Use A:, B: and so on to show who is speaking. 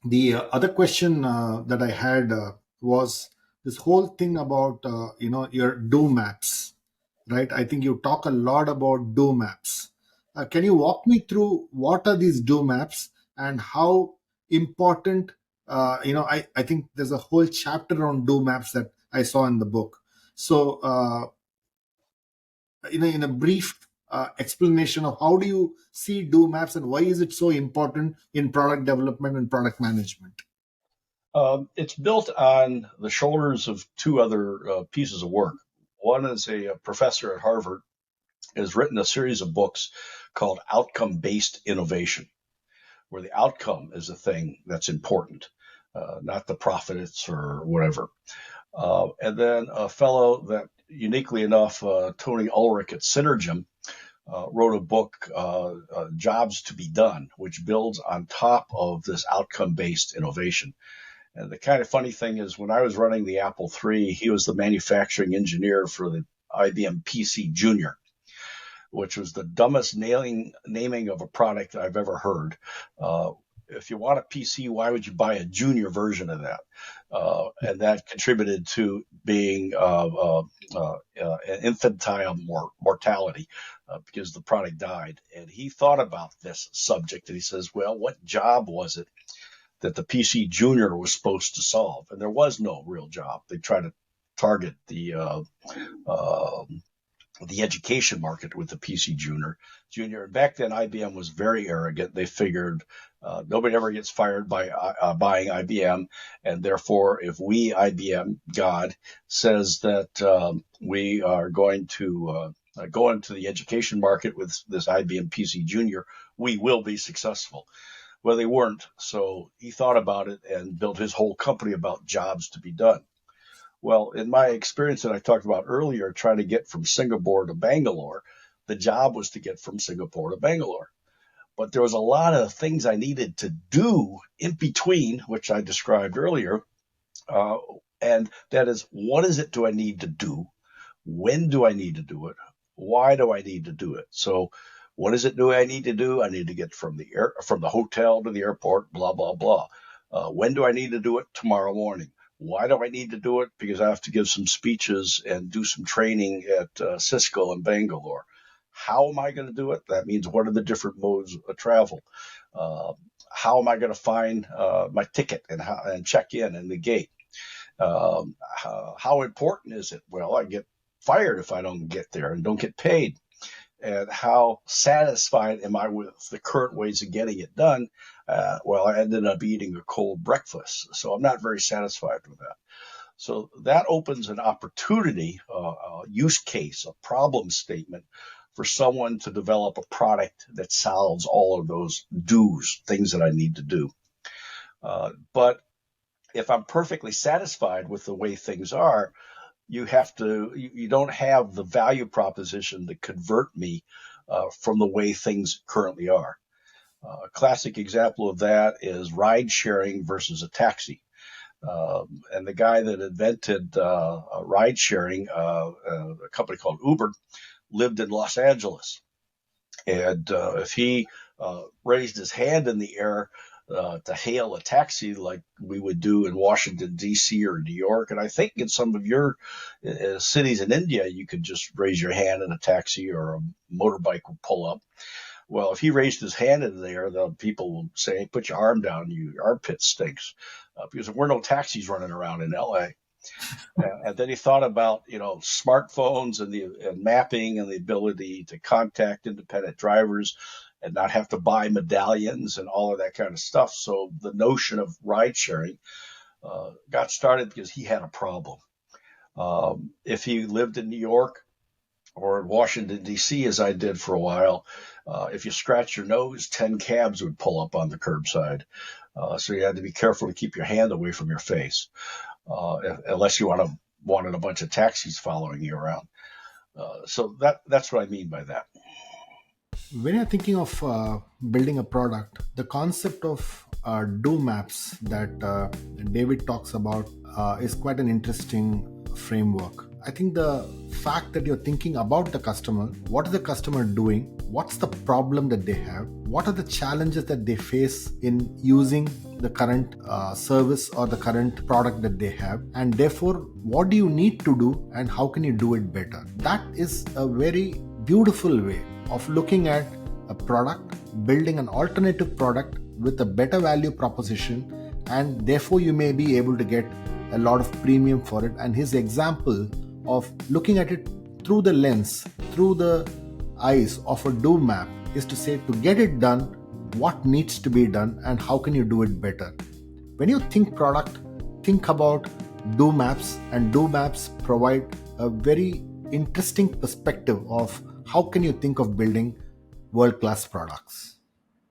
A: The other question that I had was this whole thing about your DoMaps, right? I think you talk a lot about DoMaps. Can you walk me through what are these DoMaps and how important? I think there's a whole chapter on DoMaps that I saw in the book. So, in a brief explanation of how do you see DoMaps and why is it so important in product development and product management?
B: It's built on the shoulders of two other pieces of work. One is a professor at Harvard has written a series of books called Outcome Based Innovation, where the outcome is the thing that's important, not the profits or whatever. And then a fellow that, uniquely enough, Tony Ulrich at Synergem, wrote a book, Jobs to be Done, which builds on top of this outcome based innovation. And the kind of funny thing is, when I was running the Apple III, he was the manufacturing engineer for the IBM PC Junior, which was the dumbest naming of a product I've ever heard. If you want a PC, why would you buy a junior version of that? And that contributed to being infantile mortality because the product died. And he thought about this subject and he says, well, what job was it that the PC Junior was supposed to solve? And there was no real job. They tried to target uh, the education market with the PC Junior. And back then, IBM was very arrogant. They figured nobody ever gets fired by buying IBM, and therefore, if we, IBM, God, says that we are going to go into the education market with this IBM PC Junior, we will be successful. Well, they weren't. So he thought about it and built his whole company about jobs to be done. Well, in my experience that I talked about earlier, trying to get from Singapore to Bangalore, the job was to get from Singapore to Bangalore. But there was a lot of things I needed to do in between, which I described earlier. Uh, and that is, what is it do I need to do? When do I need to do it? Why do I need to do it? So, what is it do I need to do? I need to get from the hotel to the airport, blah blah blah. When do I need to do it? Tomorrow morning. Why do I need to do it? Because I have to give some speeches and do some training at Cisco in Bangalore. How am I going to do it? That means what are the different modes of travel? Uh, how am I going to find my ticket and check in the gate? How important is it? Well, I get fired if I don't get there and don't get paid. And how satisfied am I with the current ways of getting it done? Well, I ended up eating a cold breakfast, so I'm not very satisfied with that. So that opens an opportunity, a use case, a problem statement for someone to develop a product that solves all of those do's, things that I need to do. But if I'm perfectly satisfied with the way things are, you don't have the value proposition to convert me from the way things currently are. A classic example of that is ride sharing versus a taxi. And the guy that invented ride sharing, a company called Uber, lived in Los Angeles. And if he raised his hand in the air to hail a taxi like we would do in Washington, D.C. or New York. And I think in some of your cities in India, you could just raise your hand in a taxi or a motorbike would pull up. Well, if he raised his hand in there, the people will say, hey, put your arm down, your armpit stinks. Because there were no taxis running around in L.A. And then he thought about, smartphones and mapping and the ability to contact independent drivers and not have to buy medallions and all of that kind of stuff. So the notion of ride sharing got started because he had a problem. If he lived in New York or in Washington, D.C., as I did for a while, if you scratch your nose, 10 cabs would pull up on the curbside. So you had to be careful to keep your hand away from your face, unless you wanted a bunch of taxis following you around. So that's what I mean by that.
A: When you're thinking of building a product, the concept of do maps that David talks about is quite an interesting framework. I think the fact that you're thinking about the customer, what is the customer doing, what's the problem that they have, what are the challenges that they face in using the current service or the current product that they have, and therefore what do you need to do and how can you do it better. That is a very beautiful way of looking at a product, building an alternative product with a better value proposition, and therefore you may be able to get a lot of premium for it. And his example of looking at it through the lens, through the eyes of a do map, is to say, to get it done, what needs to be done and how can you do it better. When you think product, think about do maps, and do maps provide a very interesting perspective of how can you think of building world class products.